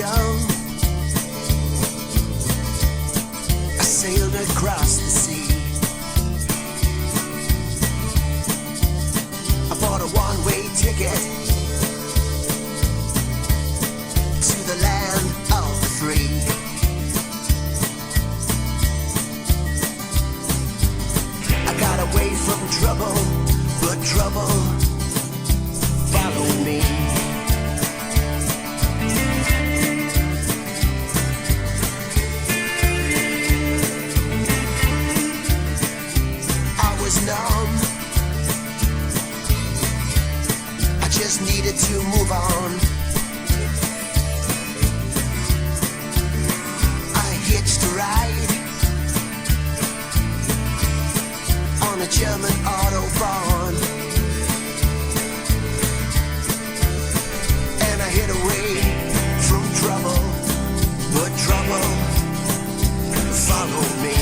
young, I sailed across the sea. I bought a one-way ticket to the land of the free. I got away from trouble, but trouble followed me. I was numb, I just needed to move on. I hitched a ride on a German Autobahn, and I hid away from trouble, but trouble followed me.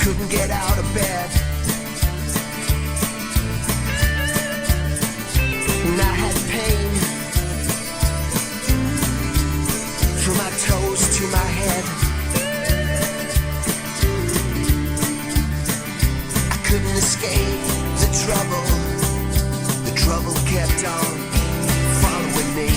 Couldn't get out of bed, and I had pain from my toes to my head. I couldn't escape the trouble kept on following me.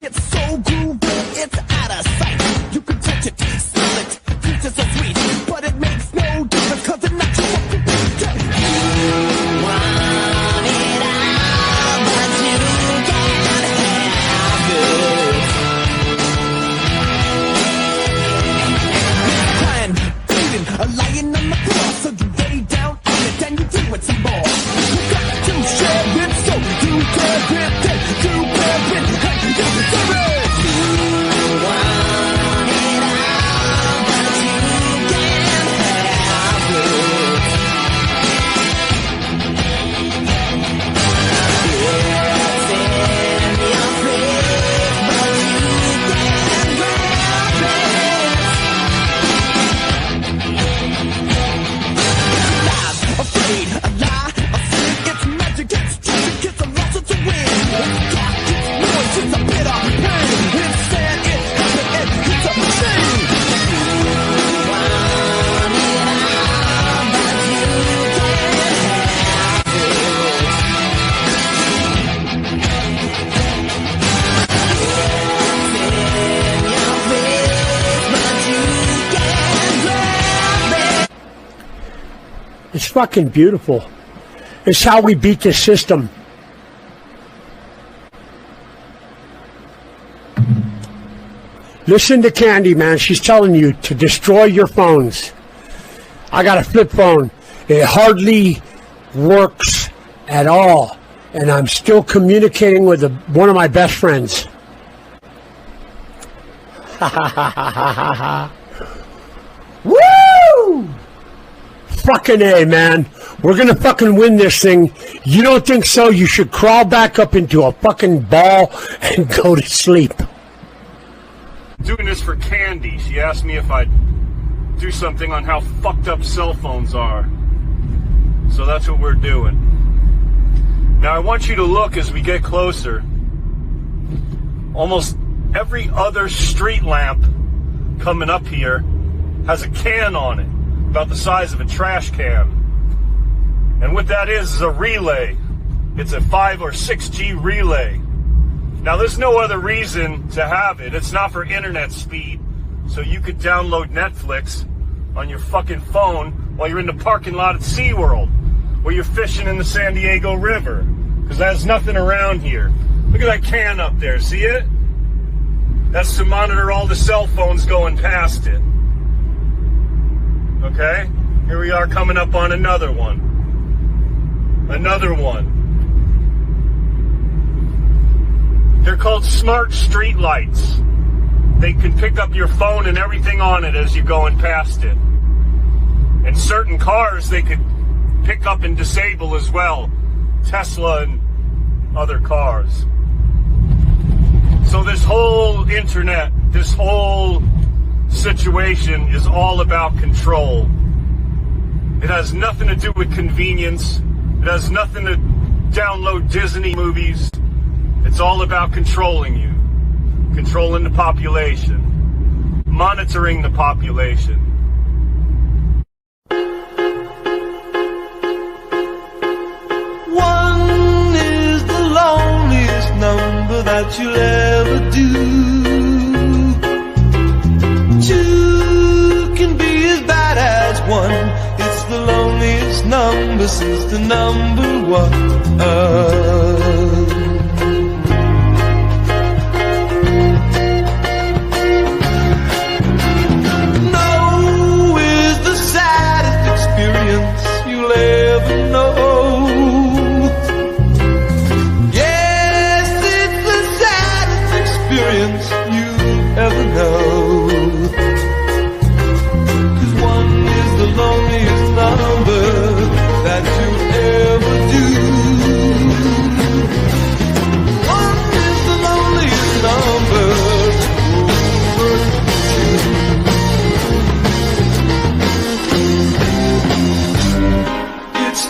It's so groovy, it's out of sight. You can touch it, smell it, taste it so sweet, but it makes no difference 'cause it's not your fucking business. You want it all, but you can't have it. Crying, bleeding, lying on the floor, so you lay down on it and you do it some more. You got to share it, so you can get it, you bear it, hey, you deserve it. It's fucking beautiful. It's how we beat the system. Listen to Candy, man. She's telling you to destroy your phones. I got a flip phone. It hardly works at all. And I'm still communicating with one of my best friends. Woo! Fucking A, man. We're gonna fucking win this thing. You don't think so? You should crawl back up into a fucking ball and go to sleep. Doing this for Candy. She asked me if I'd do something on how fucked up cell phones are. So that's what we're doing. Now I want you to look as we get closer. Almost every other street lamp coming up here has a can on it, about the size of a trash can. And what that is a relay. It's a 5 or 6G relay. Now there's no other reason to have it. It's not for internet speed, so you could download Netflix on your fucking phone while you're in the parking lot at SeaWorld, or you're fishing in the San Diego River, because there's nothing around here. Look at that can up there, see it? That's to monitor all the cell phones going past it. Okay? Here we are coming up on another one. Another one. They're called smart street lights. They can pick up your phone and everything on it as you're going past it. And certain cars they could pick up and disable as well. Tesla and other cars. So this whole internet, this whole situation is all about control. It has nothing to do with convenience. It has nothing to download Disney movies. It's all about controlling you, controlling the population, monitoring the population. One is the loneliest number that you'll ever do. Two can be as bad as one. It's the loneliest number since the number one.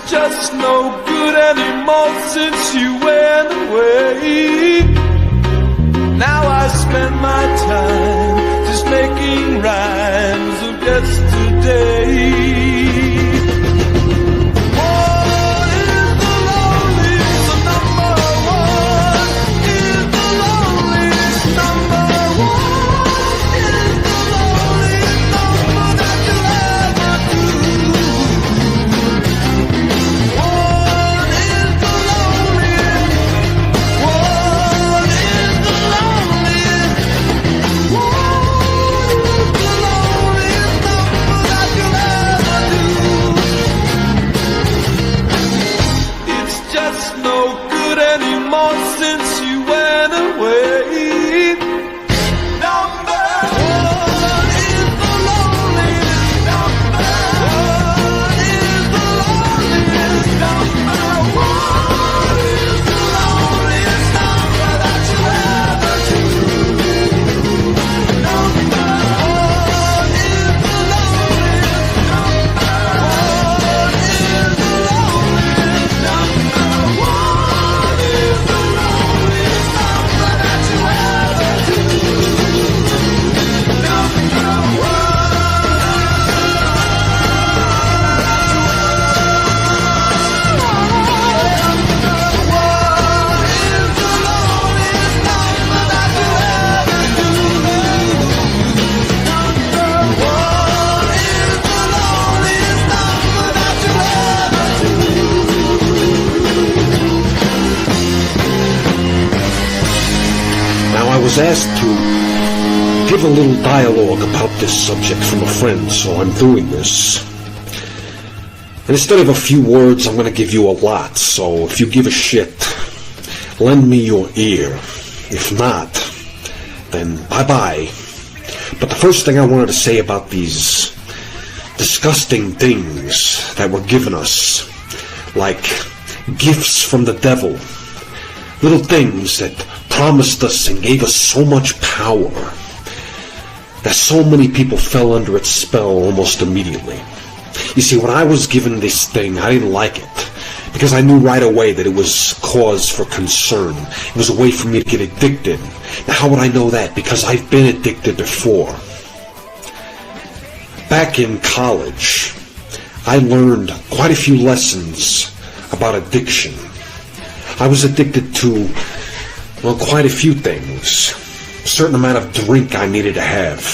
Just no good anymore since you went away. Now I spend my time just making rhymes of yesterday. I was asked to give a little dialogue about this subject from a friend, so I'm doing this. And instead of a few words, I'm going to give you a lot, so if you give a shit, lend me your ear. If not, then bye-bye. But the first thing I wanted to say about these disgusting things that were given us, like gifts from the devil, little things that promised us and gave us so much power, that so many people fell under its spell almost immediately. You see, when I was given this thing, I didn't like it, because I knew right away that it was cause for concern. It was a way for me to get addicted. Now, how would I know that? Because I've been addicted before. Back in college, I learned quite a few lessons about addiction. I was addicted to, well, quite a few things. A certain amount of drink I needed to have.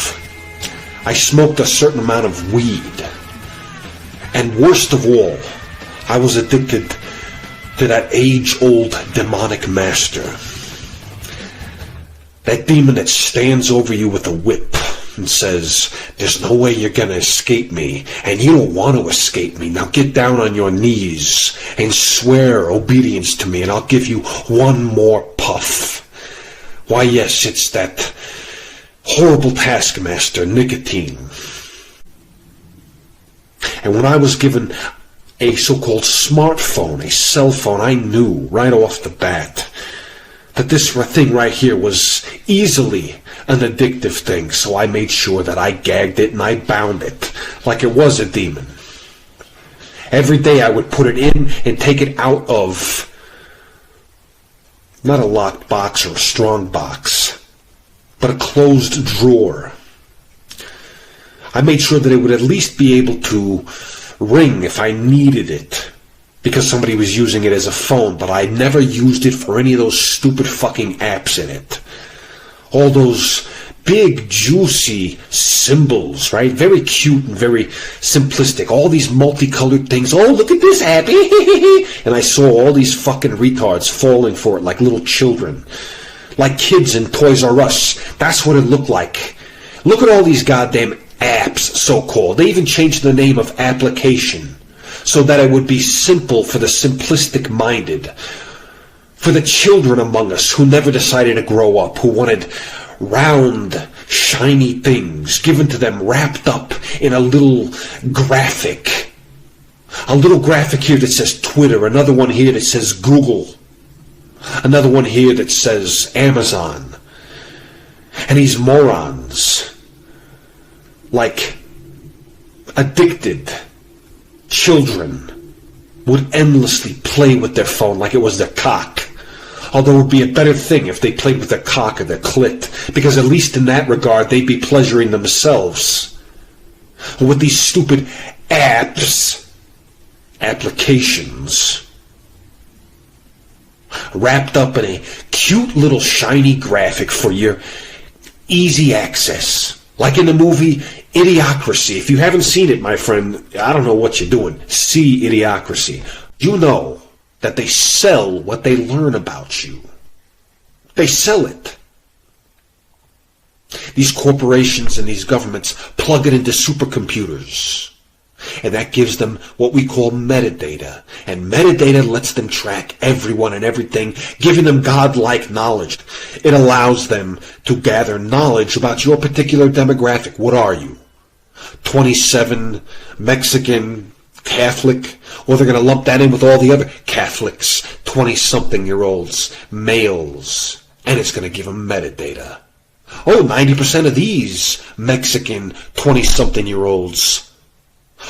I smoked a certain amount of weed. And worst of all, I was addicted to that age-old demonic master. That demon that stands over you with a whip and says, there's no way you're gonna escape me, and you don't want to escape me. Now get down on your knees and swear obedience to me, and I'll give you one more puff. Why, yes, it's that horrible taskmaster, nicotine. And when I was given a so-called smartphone, a cell phone, I knew right off the bat that this thing right here was easily an addictive thing, so I made sure that I gagged it and I bound it like it was a demon. Every day I would put it in and take it out of, not a locked box or a strong box, but a closed drawer. I made sure that it would at least be able to ring if I needed it, because somebody was using it as a phone, but I never used it for any of those stupid fucking apps in it. All those big, juicy symbols, right? Very cute and very simplistic. All these multicolored things. Oh, look at this app. And I saw all these fucking retards falling for it like little children. Like kids in Toys R Us. That's what it looked like. Look at all these goddamn apps, so-called. They even changed the name of application so that it would be simple for the simplistic-minded, for the children among us who never decided to grow up, who wanted round, shiny things given to them wrapped up in a little graphic. A little graphic here that says Twitter, another one here that says Google, another one here that says Amazon. And these morons, like addicted children, would endlessly play with their phone like it was their cock. Although it would be a better thing if they played with their cock or their clit, because at least in that regard they'd be pleasuring themselves. With these stupid applications, wrapped up in a cute little shiny graphic for your easy access. Like in the movie Idiocracy. If you haven't seen it, my friend, I don't know what you're doing. See Idiocracy. You know that they sell what they learn about you. They sell it. These corporations and these governments plug it into supercomputers. And that gives them what we call metadata. And metadata lets them track everyone and everything, giving them godlike knowledge. It allows them to gather knowledge about your particular demographic. What are you? 27, Mexican, Catholic? Or they're going to lump that in with all the other Catholics, 20-something-year-olds, males. And it's going to give them metadata. Oh, 90% of these Mexican 20-something-year-olds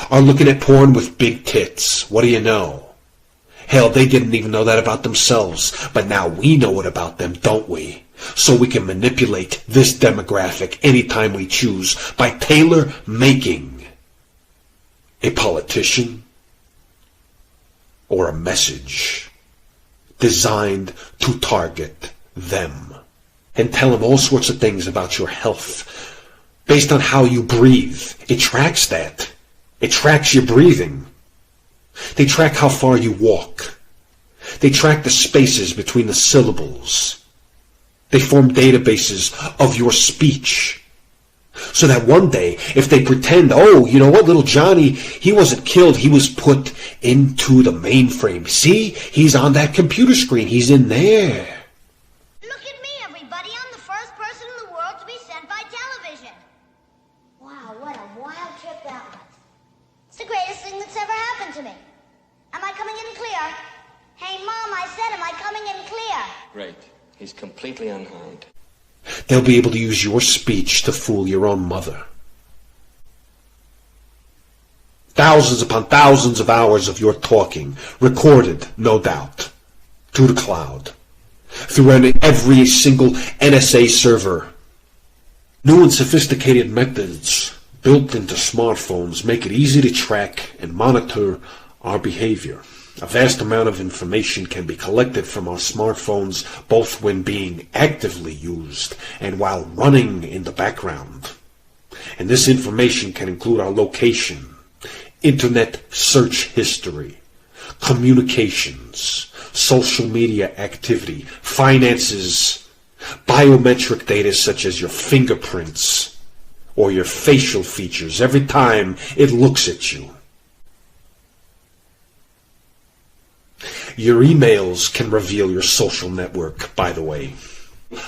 are looking at porn with big tits. What do you know? Hell, they didn't even know that about themselves. But now we know it about them, don't we? So we can manipulate this demographic anytime we choose by tailor-making a politician or a message designed to target them and tell them all sorts of things about your health based on how you breathe. It tracks that. It tracks your breathing. They track how far you walk. They track the spaces between the syllables. They form databases of your speech. So that one day, if they pretend, oh, you know what, little Johnny, he wasn't killed, he was put into the mainframe. See, he's on that computer screen, he's in there. Look at me, everybody. I'm the first person in the world to be sent by television. Wow, what a wild trip that was. It's the greatest thing that's ever happened to me. Am I coming in clear? Hey, Mom, I said, am I coming in clear? Great. He's completely unharmed. They'll be able to use your speech to fool your own mother. Thousands upon thousands of hours of your talking, recorded, no doubt, to the cloud, through every single NSA server. New and sophisticated methods built into smartphones make it easy to track and monitor our behavior. A vast amount of information can be collected from our smartphones, both when being actively used and while running in the background. And this information can include our location, internet search history, communications, social media activity, finances, biometric data such as your fingerprints or your facial features every time it looks at you. Your emails can reveal your social network, by the way.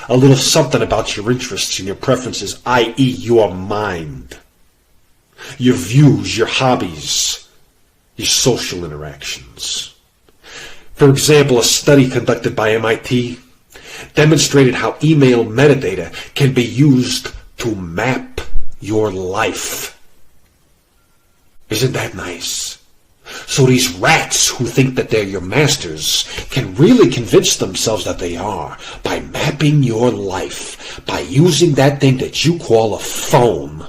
A little something about your interests and your preferences, i.e. your mind. Your views, your hobbies, your social interactions. For example, a study conducted by MIT demonstrated how email metadata can be used to map your life. Isn't that nice? So these rats who think that they're your masters can really convince themselves that they are by mapping your life, by using that thing that you call a phone.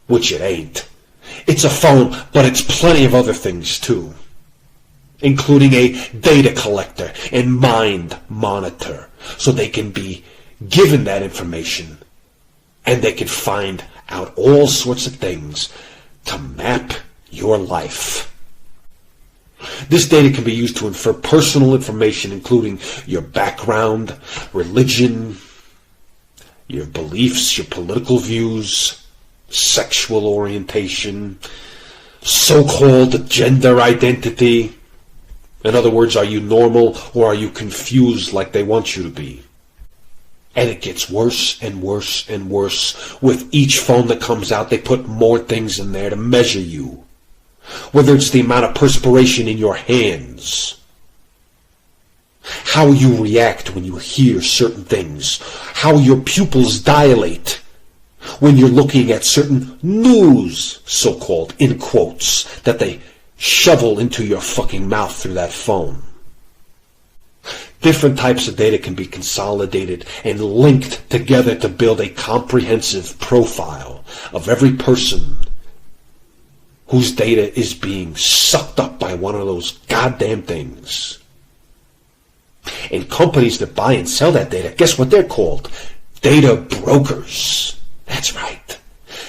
Which it ain't. It's a phone, but it's plenty of other things too, including a data collector and mind monitor, so they can be given that information and they can find out all sorts of things to map your life. This data can be used to infer personal information, including your background, religion, your beliefs, your political views, sexual orientation, so-called gender identity. In other words, are you normal or are you confused like they want you to be? And it gets worse and worse and worse. With each phone that comes out, they put more things in there to measure you. Whether it's the amount of perspiration in your hands, how you react when you hear certain things, how your pupils dilate when you're looking at certain news, so-called, in quotes, that they shovel into your fucking mouth through that phone. Different types of data can be consolidated and linked together to build a comprehensive profile of every person whose data is being sucked up by one of those goddamn things. And companies that buy and sell that data, guess what they're called? Data brokers. That's right.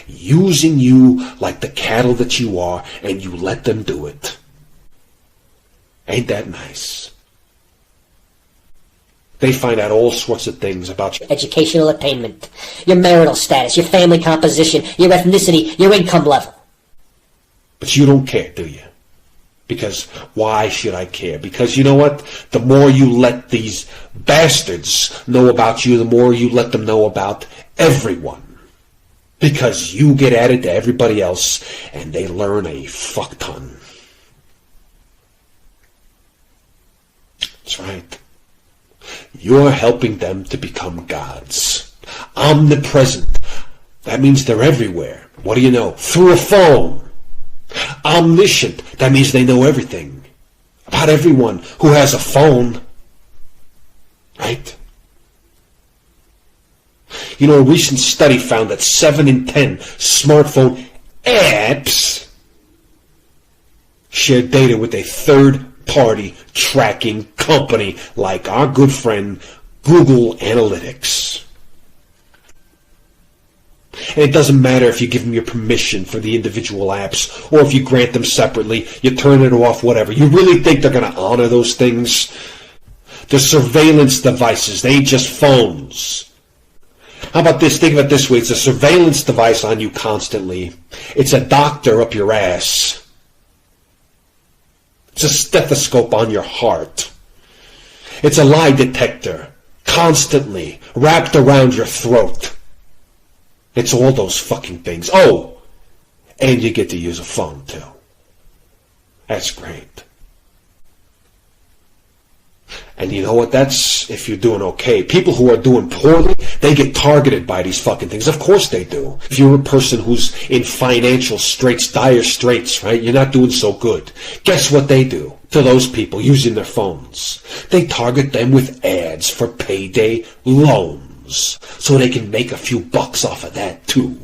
Using you like the cattle that you are, and you let them do it. Ain't that nice? They find out all sorts of things about you. Educational attainment, your marital status, your family composition, your ethnicity, your income level. But you don't care, do you? Because why should I care? Because you know what? The more you let these bastards know about you, the more you let them know about everyone. Because you get added to everybody else, and they learn a fuck ton. That's right. You're helping them to become gods. Omnipresent. That means they're everywhere. What do you know? Through a phone. Omniscient. That means they know everything about everyone who has a phone. Right? You know, a recent study found that 7 in 10 smartphone apps share data with a third-party tracking company like our good friend Google Analytics. And it doesn't matter if you give them your permission for the individual apps, or if you grant them separately, you turn it off, whatever. You really think they're going to honor those things? They're surveillance devices. They ain't just phones. How about this? Think of it this way. It's a surveillance device on you constantly. It's a doctor up your ass. It's a stethoscope on your heart. It's a lie detector constantly wrapped around your throat. It's all those fucking things. Oh, and you get to use a phone too. That's great. And you know what? That's if you're doing okay. People who are doing poorly, they get targeted by these fucking things. Of course they do. If you're a person who's in financial straits, dire straits, right? You're not doing so good. Guess what they do to those people using their phones? They target them with ads for payday loans so they can make a few bucks off of that too.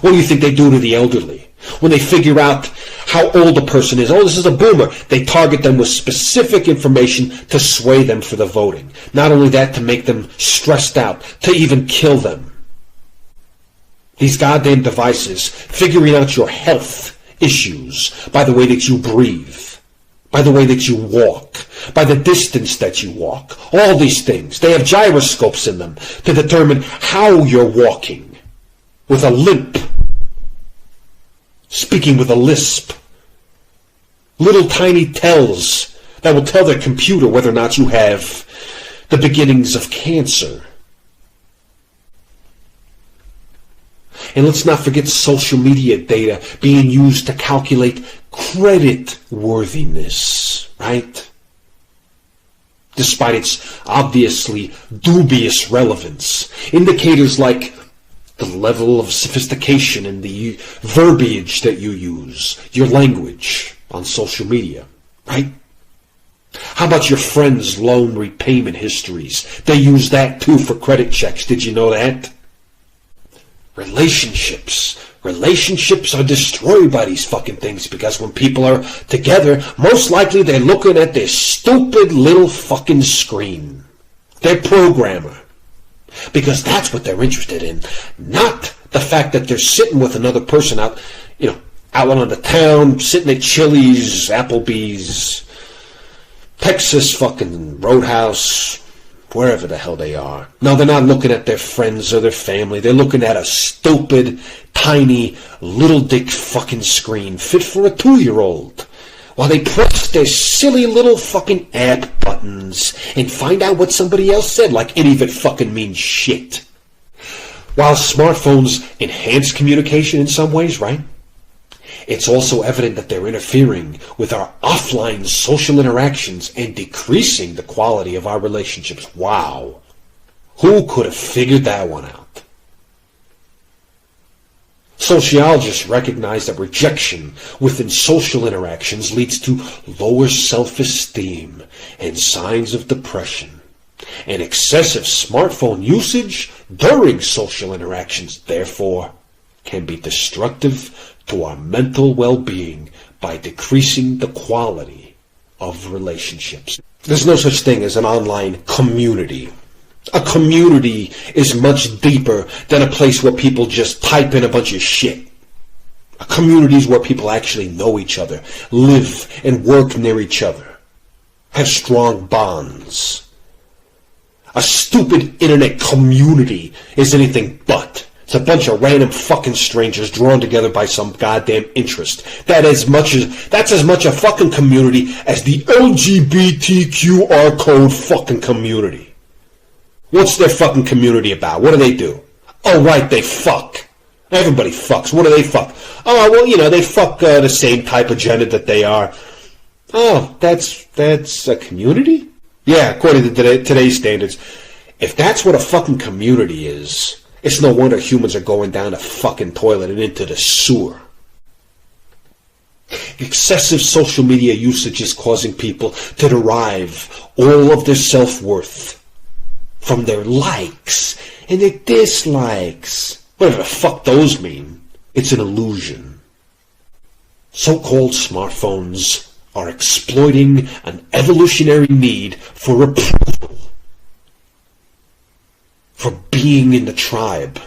What do you think they do to the elderly? When they figure out how old a person is, oh, this is a boomer, they target them with specific information to sway them for the voting. Not only that, to make them stressed out, to even kill them. These goddamn devices, figuring out your health issues by the way that you breathe, by the way that you walk, by the distance that you walk, all these things. They have gyroscopes in them to determine how you're walking, with a limp, speaking with a lisp. Little tiny tells that will tell their computer whether or not you have the beginnings of cancer. And let's not forget social media data being used to calculate credit worthiness, right? Despite its obviously dubious relevance. Indicators like the level of sophistication and the verbiage that you use, your language on social media, right? How about your friends' loan repayment histories? They use that too for credit checks. Did you know that? Relationships are destroyed by these fucking things because when people are together, most likely they're looking at this stupid little fucking screen. Their programmer. Because that's what they're interested in. Not the fact that they're sitting with another person out on the town, sitting at Chili's, Applebee's, Texas fucking Roadhouse, wherever the hell they are. No, they're not looking at their friends or their family. They're looking at a stupid, tiny, little dick fucking screen fit for a 2-year-old. While they press their silly little fucking app buttons and find out what somebody else said, like any of it fucking means shit. While smartphones enhance communication in some ways, right? It's also evident that they're interfering with our offline social interactions and decreasing the quality of our relationships. Wow. Who could have figured that one out? Sociologists recognize that rejection within social interactions leads to lower self-esteem and signs of depression. And excessive smartphone usage during social interactions, therefore, can be destructive to our mental well-being by decreasing the quality of relationships. There's no such thing as an online community. A community is much deeper than a place where people just type in a bunch of shit. A community is where people actually know each other, live and work near each other, have strong bonds. A stupid internet community is anything but. It's a bunch of random fucking strangers drawn together by some goddamn interest. That's as much a fucking community as the LGBTQR code fucking community. What's their fucking community about? What do? Oh, right, they fuck. Everybody fucks. What do they fuck? Oh, well, they fuck the same type of gender that they are. Oh, that's a community? Yeah, according to today's standards. If that's what a fucking community is, it's no wonder humans are going down the fucking toilet and into the sewer. Excessive social media usage is causing people to derive all of their self-worth from their likes and their dislikes. Whatever the fuck those mean. It's an illusion. So-called smartphones are exploiting an evolutionary need for approval, for being in the tribe.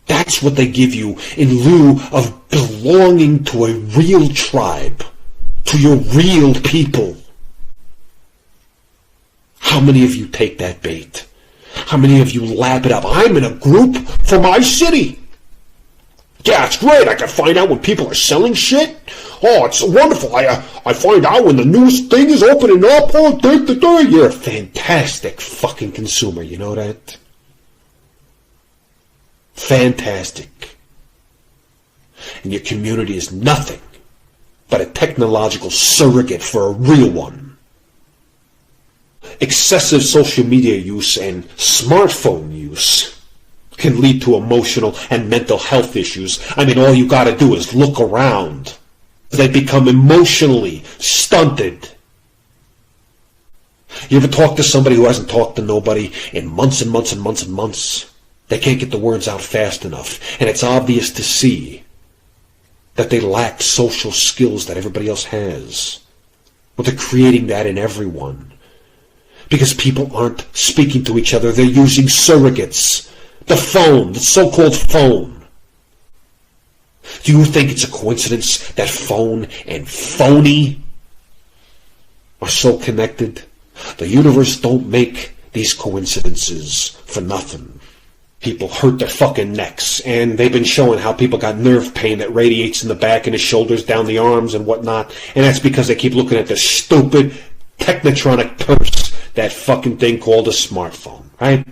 That's what they give you in lieu of belonging to a real tribe, to your real people. How many of you take that bait? How many of you lap it up? I'm in a group for my city. Yeah, it's great. I can find out when people are selling shit. Oh, it's wonderful. I find out when the newest thing is opening up. Oh, you're a fantastic fucking consumer. You know that? Fantastic. And your community is nothing but a technological surrogate for a real one. Excessive social media use and smartphone use can lead to emotional and mental health issues. I mean, all you gotta do is look around. They become emotionally stunted. You ever talk to somebody who hasn't talked to nobody in months and months and months and months? They can't get the words out fast enough, and it's obvious to see that they lack social skills that everybody else has. But they're creating that in everyone. Because people aren't speaking to each other, they're using surrogates. The phone, the so-called phone. Do you think it's a coincidence that phone and phony are so connected? The universe don't make these coincidences for nothing. People hurt their fucking necks, and they've been showing how people got nerve pain that radiates in the back and the shoulders, down the arms and whatnot, and that's because they keep looking at this stupid technotronic purse, that fucking thing called a smartphone, right?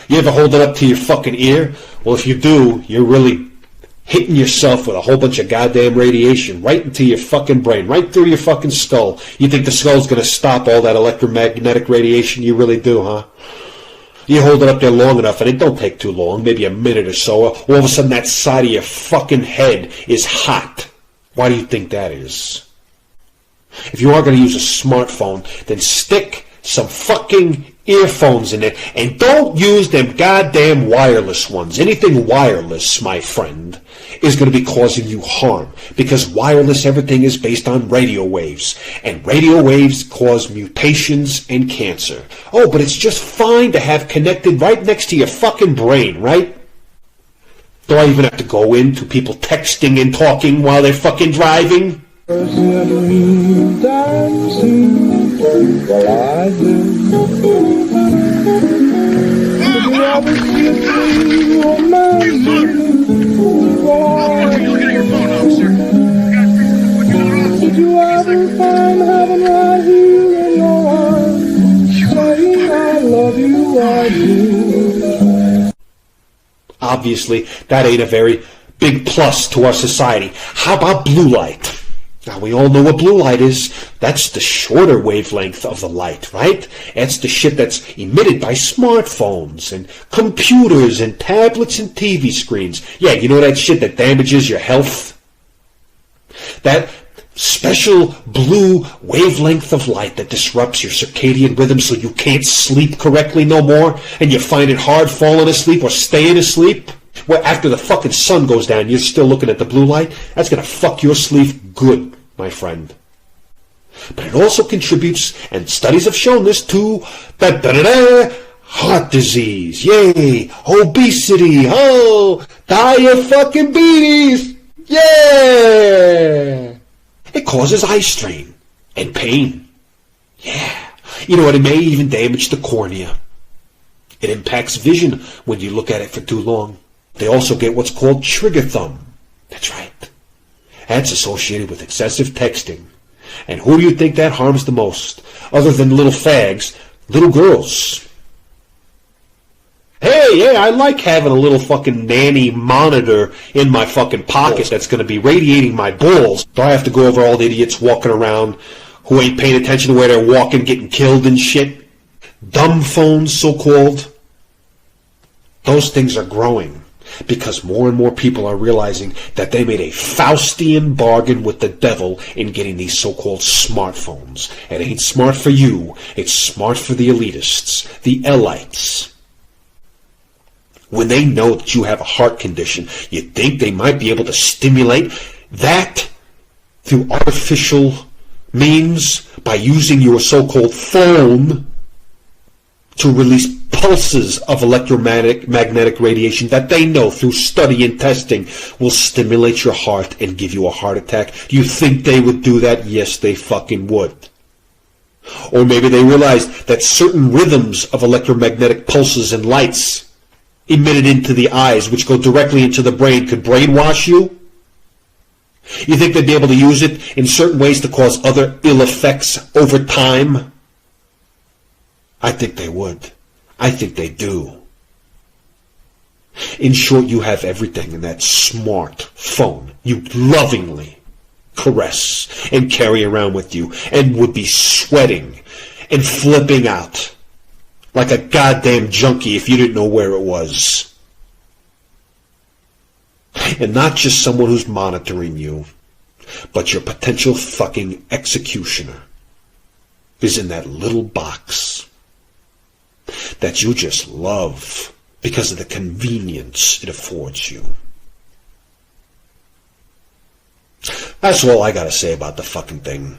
You ever hold it up to your fucking ear? Well, if you do, you're really hitting yourself with a whole bunch of goddamn radiation right into your fucking brain, right through your fucking skull. You think the skull's gonna stop all that electromagnetic radiation? You really do, huh? You hold it up there long enough, and it don't take too long, maybe a minute or so, all of a sudden that side of your fucking head is hot. Why do you think that is? If you are going to use a smartphone, then stick some fucking earphones in it, and don't use them goddamn wireless ones. Anything wireless, my friend, is going to be causing you harm, because wireless everything is based on radio waves, and radio waves cause mutations and cancer. Oh, but it's just fine to have connected right next to your fucking brain, right? Do I even have to go into people texting and talking while they're fucking driving? Did you ever find heaven right here in your arms? Saying I love you, I do. Obviously, that ain't a very big plus to our society. How about blue light? Now, we all know what blue light is. That's the shorter wavelength of the light, right? That's the shit that's emitted by smartphones and computers and tablets and TV screens. Yeah, you know that shit that damages your health? That special blue wavelength of light that disrupts your circadian rhythm so you can't sleep correctly no more, and you find it hard falling asleep or staying asleep? Well, after the fucking sun goes down, you're still looking at the blue light? That's gonna fuck your sleep good, my friend. But it also contributes, and studies have shown this, to heart disease. Yay! Obesity. Oh! Die of fucking beaties. Yeah! It causes eye strain and pain. Yeah. You know what? It may even damage the cornea. It impacts vision when you look at it for too long. They also get what's called trigger thumb. That's right. That's associated with excessive texting. And who do you think that harms the most? Other than little fags, little girls. Hey, yeah, I like having a little fucking nanny monitor in my fucking pocket that's going to be radiating my balls. Do I have to go over all the idiots walking around who ain't paying attention to where they're walking, getting killed and shit? Dumb phones, so-called. Those things are growing because more and more people are realizing that they made a Faustian bargain with the devil in getting these so-called smartphones. It ain't smart for you. It's smart for the elitists, the elites. When they know that you have a heart condition, you think they might be able to stimulate that through artificial means by using your so-called phone to release pulses of electromagnetic radiation that they know through study and testing will stimulate your heart and give you a heart attack. Do you think they would do that? Yes, they fucking would. Or maybe they realized that certain rhythms of electromagnetic pulses and lights emitted into the eyes, which go directly into the brain, could brainwash you? You think they'd be able to use it in certain ways to cause other ill effects over time? I think they would. I think they do. In short, you have everything in that smart phone you lovingly caress and carry around with you, and would be sweating and flipping out like a goddamn junkie if you didn't know where it was. And not just someone who's monitoring you, but your potential fucking executioner is in that little box that you just love because of the convenience it affords you. That's all I gotta say about the fucking thing.